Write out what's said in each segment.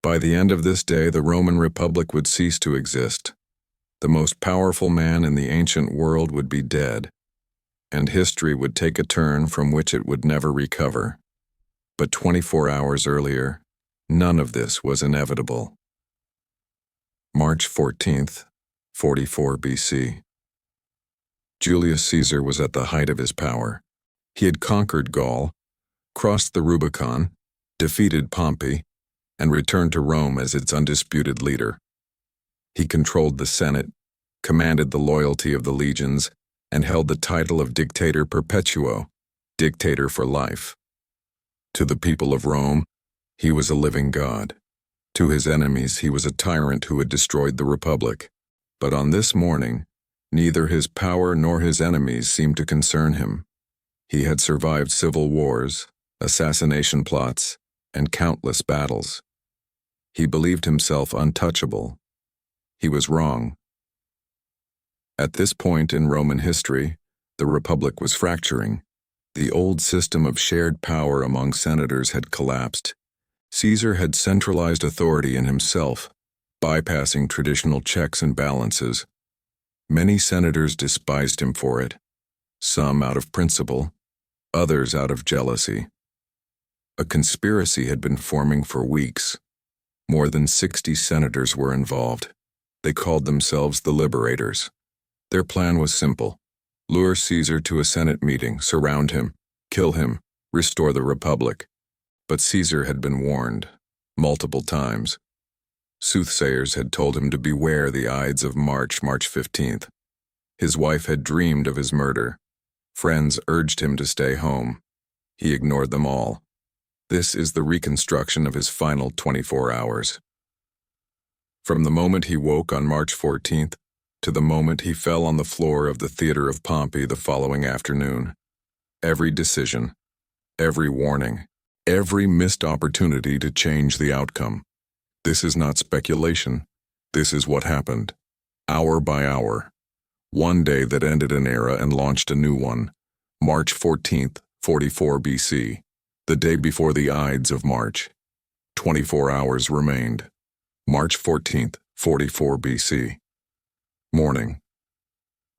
By the end of this day, the Roman Republic would cease to exist. The most powerful man in the ancient world would be dead, and history would take a turn from which it would never recover. But 24 hours earlier, none of this was inevitable. March 14th, 44 BC. Julius Caesar was at the height of his power. He had conquered Gaul, crossed the Rubicon, defeated Pompey, and returned to Rome as its undisputed leader. He controlled the Senate, commanded the loyalty of the legions, and held the title of Dictator Perpetuo, dictator for life. To the people of Rome, he was a living god. To his enemies, he was a tyrant who had destroyed the Republic. But on this morning, neither his power nor his enemies seemed to concern him. He had survived civil wars, assassination plots, and countless battles. He believed himself untouchable. He was wrong. At this point in Roman history, the Republic was fracturing. The old system of shared power among senators had collapsed. Caesar had centralized authority in himself, bypassing traditional checks and balances. Many senators despised him for it, some out of principle, others out of jealousy. A conspiracy had been forming for weeks. More than 60 senators were involved. They called themselves the Liberators. Their plan was simple: lure Caesar to a Senate meeting, surround him, kill him, restore the Republic. But Caesar had been warned, multiple times. Soothsayers had told him to beware the Ides of March 15th. His wife had dreamed of his murder. Friends urged him to stay home. He ignored them all. This is the reconstruction of his final 24 hours. From the moment he woke on March 14th to the moment he fell on the floor of the Theatre of Pompey the following afternoon, every decision, every warning, every missed opportunity to change the outcome. This is not speculation. This is what happened, hour by hour. One day that ended an era and launched a new one. March 14th, 44 BC, the day before the Ides of March. 24 hours remained. March 14th, 44 BC. Morning.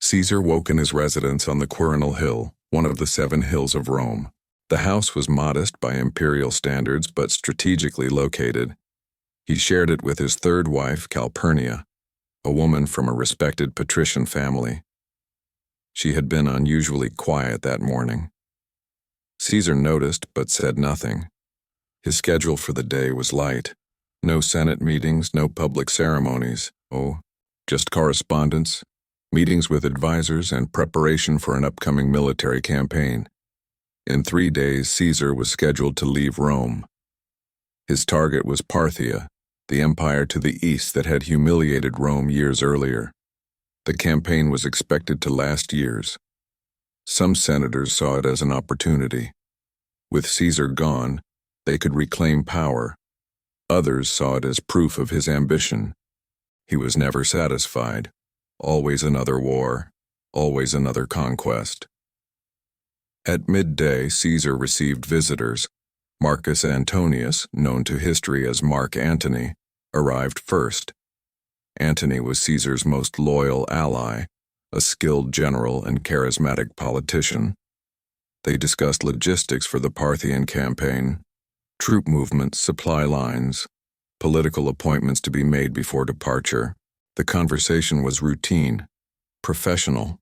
Caesar woke in his residence on the Quirinal Hill, one of the 7 hills of Rome. The house was modest by imperial standards but strategically located. He shared it with his third wife, Calpurnia, a woman from a respected patrician family. She had been unusually quiet that morning. Caesar noticed but said nothing. His schedule for the day was light. No Senate meetings, no public ceremonies. Just correspondence, meetings with advisors, and preparation for an upcoming military campaign. In 3 days, Caesar was scheduled to leave Rome. His target was Parthia, the empire to the east that had humiliated Rome years earlier. The campaign was expected to last years. Some senators saw it as an opportunity. With Caesar gone, they could reclaim power. Others saw it as proof of his ambition. He was never satisfied. Always another war, always another conquest. At midday, Caesar received visitors. Marcus Antonius, known to history as Mark Antony, arrived first. Antony was Caesar's most loyal ally, a skilled general and charismatic politician. They discussed logistics for the Parthian campaign, troop movements, supply lines, political appointments to be made before departure. The conversation was routine, professional.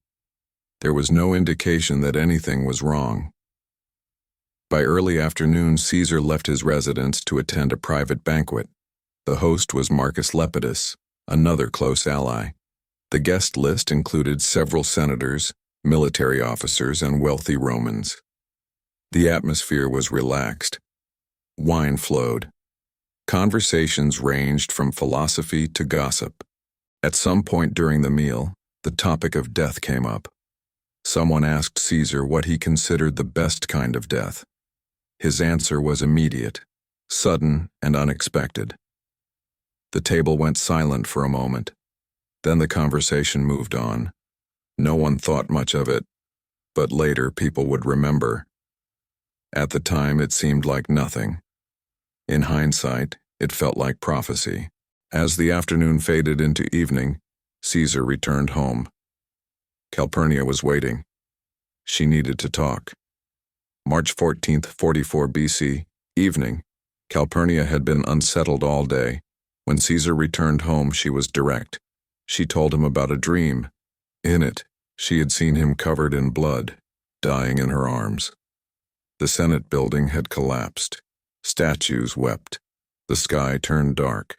There was no indication that anything was wrong. By early afternoon, Caesar left his residence to attend a private banquet. The host was Marcus Lepidus, another close ally. The guest list included several senators, military officers, and wealthy Romans. The atmosphere was relaxed. Wine flowed. Conversations ranged from philosophy to gossip. At some point during the meal, the topic of death came up. Someone asked Caesar what he considered the best kind of death. His answer was immediate, sudden, and unexpected. The table went silent for a moment. Then the conversation moved on. No one thought much of it, but later people would remember. At the time, it seemed like nothing. In hindsight, It felt like prophecy. As the afternoon faded into evening, Caesar returned home. Calpurnia was waiting. She needed to talk. March 14th, 44 BC, evening. Calpurnia had been unsettled all day. When Caesar returned home, she was direct. She told him about a dream. In it, she had seen him covered in blood, dying in her arms. The Senate building had collapsed. Statues wept. The sky turned dark.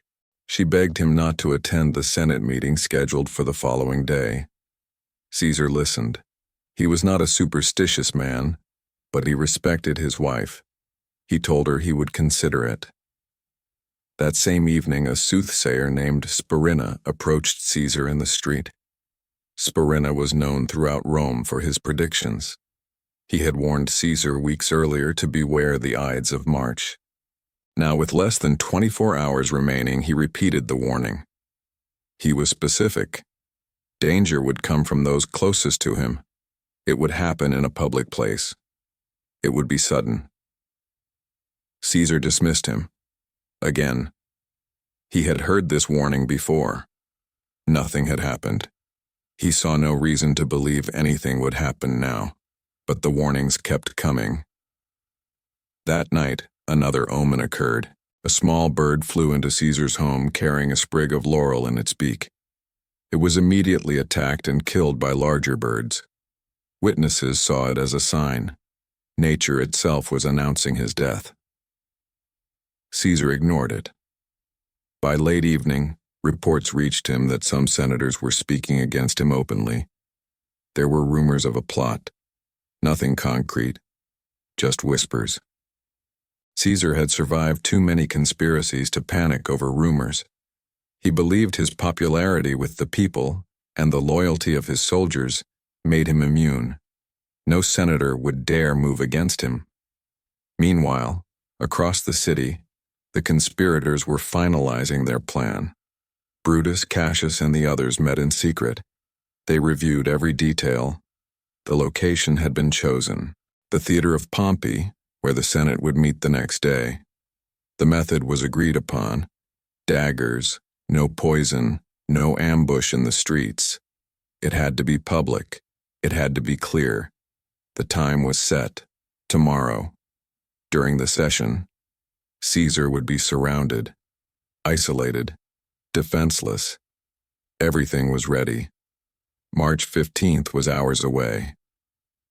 She begged him not to attend the Senate meeting scheduled for the following day. Caesar listened. He was not a superstitious man, but he respected his wife. He told her he would consider it. That same evening, a soothsayer named Spurinna approached Caesar in the street. Spurinna was known throughout Rome for his predictions. He had warned Caesar weeks earlier to beware the Ides of March. Now, with less than 24 hours remaining, he repeated the warning. He was specific. Danger would come from those closest to him. It would happen in a public place. It would be sudden. Caesar dismissed him. Again. He had heard this warning before. Nothing had happened. He saw no reason to believe anything would happen now, but the warnings kept coming. That night, another omen occurred. A small bird flew into Caesar's home carrying a sprig of laurel in its beak. It was immediately attacked and killed by larger birds. Witnesses saw it as a sign. Nature itself was announcing his death. Caesar ignored it. By late evening, reports reached him that some senators were speaking against him openly. There were rumors of a plot. Nothing concrete, just whispers. Caesar had survived too many conspiracies to panic over rumors. He believed his popularity with the people and the loyalty of his soldiers made him immune. No senator would dare move against him. Meanwhile, across the city, the conspirators were finalizing their plan. Brutus, Cassius, and the others met in secret. They reviewed every detail. The location had been chosen, the Theatre of Pompey, where the Senate would meet the next day. The method was agreed upon. Daggers, no poison, no ambush in the streets. It had to be public. It had to be clear. The time was set. Tomorrow. During the session, Caesar would be surrounded, isolated, defenseless. Everything was ready. March 15th was hours away.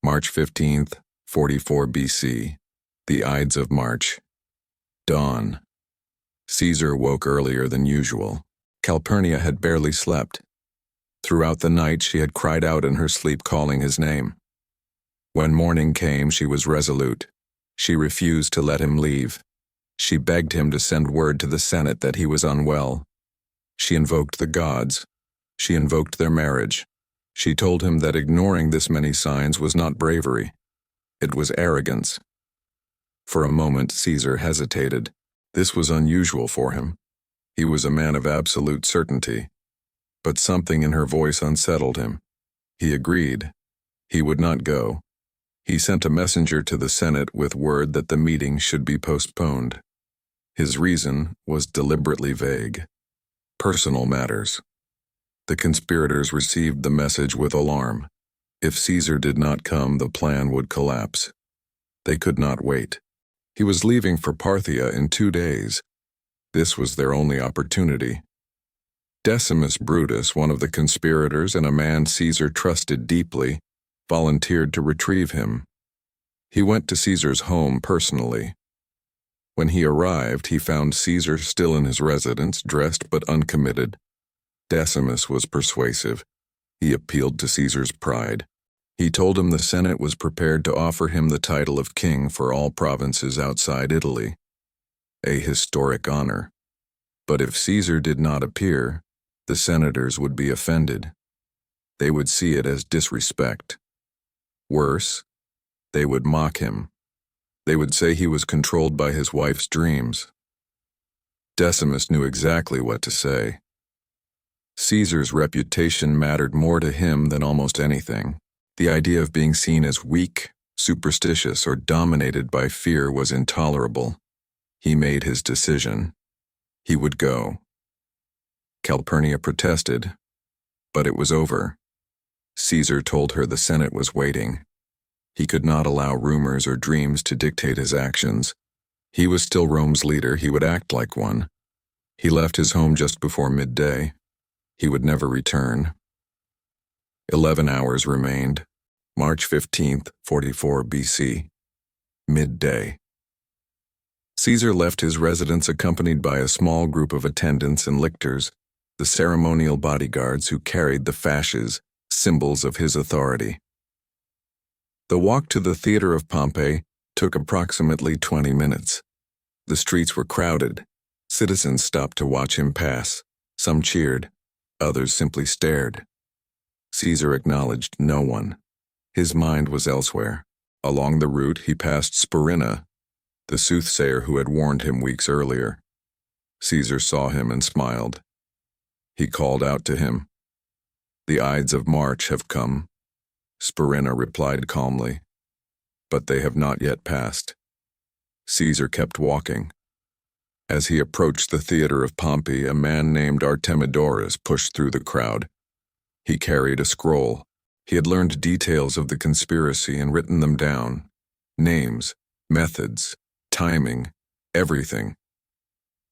March 15th, 44 BC. The Ides of March. Dawn. Caesar woke earlier than usual. Calpurnia had barely slept. Throughout the night she had cried out in her sleep, calling his name. When morning came, she was resolute. She refused to let him leave. She begged him to send word to the Senate that he was unwell. She invoked the gods. She invoked their marriage. She told him that ignoring this many signs was not bravery. It was arrogance. For a moment, Caesar hesitated. This was unusual for him. He was a man of absolute certainty. But something in her voice unsettled him. He agreed. He would not go. He sent a messenger to the Senate with word that the meeting should be postponed. His reason was deliberately vague. Personal matters. The conspirators received the message with alarm. If Caesar did not come, the plan would collapse. They could not wait. He was leaving for Parthia in 2 days. This was their only opportunity. Decimus Brutus, one of the conspirators and a man Caesar trusted deeply, volunteered to retrieve him. He went to Caesar's home personally. When he arrived, he found Caesar still in his residence, dressed but uncommitted. Decimus was persuasive. He appealed to Caesar's pride. He told him the Senate was prepared to offer him the title of king for all provinces outside Italy. A historic honor. But if Caesar did not appear, the senators would be offended. They would see it as disrespect. Worse, they would mock him. They would say he was controlled by his wife's dreams. Decimus knew exactly what to say. Caesar's reputation mattered more to him than almost anything. The idea of being seen as weak, superstitious, or dominated by fear was intolerable. He made his decision. He would go. Calpurnia protested, but it was over. Caesar told her the Senate was waiting. He could not allow rumors or dreams to dictate his actions. He was still Rome's leader. He would act like one. He left his home just before midday. He would never return. 11 hours remained. March 15th, 44 BC. Midday. Caesar left his residence accompanied by a small group of attendants and lictors, the ceremonial bodyguards who carried the fasces, symbols of his authority. The walk to the Theatre of Pompey took approximately 20 minutes. The streets were crowded. Citizens stopped to watch him pass. Some cheered. Others simply stared. Caesar acknowledged no one. His mind was elsewhere. Along the route, he passed Spurina, the soothsayer who had warned him weeks earlier. Caesar saw him and smiled. He called out to him. "The Ides of March have come," Spurina replied calmly. "But they have not yet passed." Caesar kept walking. As he approached the Theatre of Pompey, a man named Artemidorus pushed through the crowd. He carried a scroll. He had learned details of the conspiracy and written them down. Names, methods, timing, everything.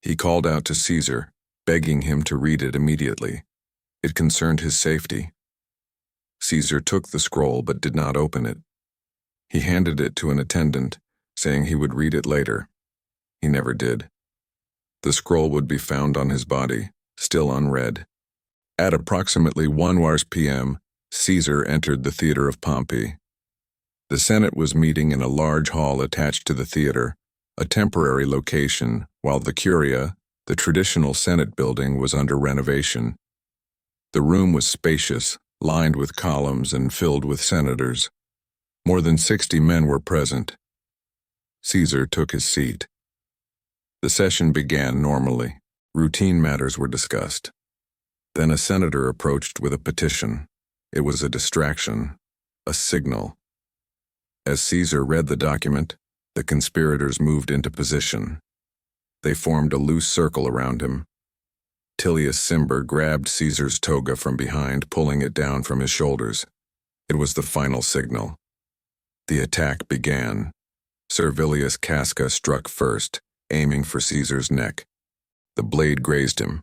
He called out to Caesar, begging him to read it immediately. It concerned his safety. Caesar took the scroll but did not open it. He handed it to an attendant, saying he would read it later. He never did. The scroll would be found on his body, still unread. At approximately 1 p.m., Caesar entered the Theatre of Pompey. The Senate was meeting in a large hall attached to the theater, a temporary location, while the Curia, the traditional Senate building, was under renovation. The room was spacious, lined with columns and filled with senators. More than 60 men were present. Caesar took his seat. The session began normally. Routine matters were discussed. Then a senator approached with a petition. It was a distraction, a signal. As Caesar read the document, the conspirators moved into position. They formed a loose circle around him. Tullius Cimber grabbed Caesar's toga from behind, pulling it down from his shoulders. It was the final signal. The attack began. Servilius Casca struck first, aiming for Caesar's neck. The blade grazed him.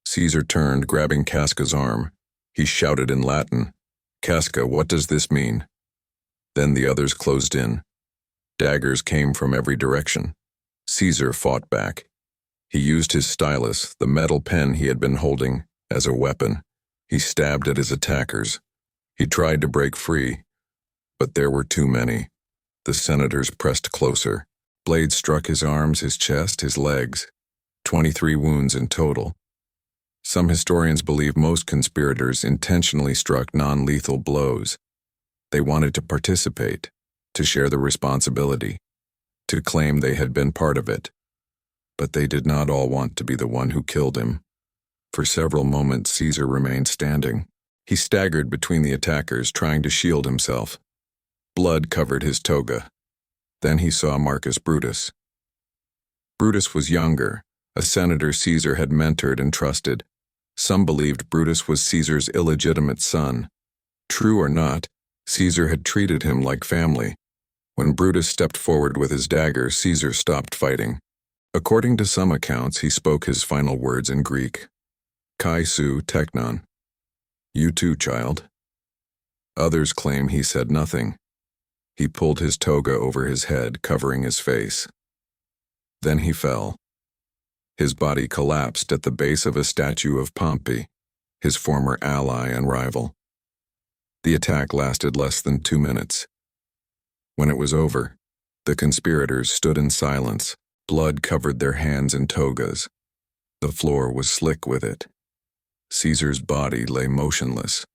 Caesar turned, grabbing Casca's arm. He shouted in Latin, "Casca, what does this mean?" Then the others closed in. Daggers came from every direction. Caesar fought back. He used his stylus, the metal pen he had been holding, as a weapon. He stabbed at his attackers. He tried to break free, but there were too many. The senators pressed closer. Blades struck his arms, his chest, his legs. 23 wounds in total. Some historians believe most conspirators intentionally struck non-lethal blows. They wanted to participate, to share the responsibility, to claim they had been part of it. But they did not all want to be the one who killed him. For several moments, Caesar remained standing. He staggered between the attackers, trying to shield himself. Blood covered his toga. Then he saw Marcus Brutus. Brutus was younger, a senator Caesar had mentored and trusted. Some believed Brutus was Caesar's illegitimate son. True or not, Caesar had treated him like family. When Brutus stepped forward with his dagger, Caesar stopped fighting. According to some accounts, he spoke his final words in Greek. Kai su teknon. You too, child. Others claim he said nothing. He pulled his toga over his head, covering his face. Then he fell. His body collapsed at the base of a statue of Pompey, his former ally and rival. The attack lasted less than 2 minutes. When it was over, the conspirators stood in silence. Blood covered their hands and togas. The floor was slick with it. Caesar's body lay motionless.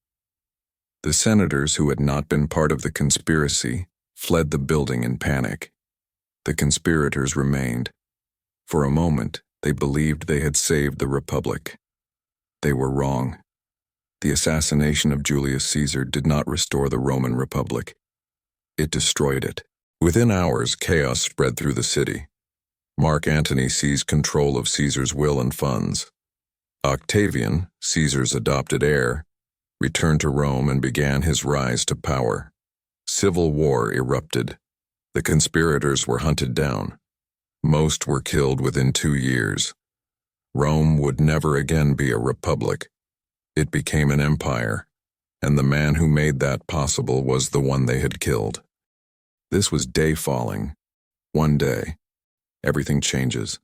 The senators who had not been part of the conspiracy fled the building in panic. The conspirators remained. For a moment, they believed they had saved the Republic. They were wrong. The assassination of Julius Caesar did not restore the Roman Republic. It destroyed it. Within hours, chaos spread through the city. Mark Antony seized control of Caesar's will and funds. Octavian, Caesar's adopted heir, returned to Rome and began his rise to power. Civil war erupted. The conspirators were hunted down. Most were killed within 2 years. Rome would never again be a republic. It became an empire, and the man who made that possible was the one they had killed. This was day falling. One day, everything changes.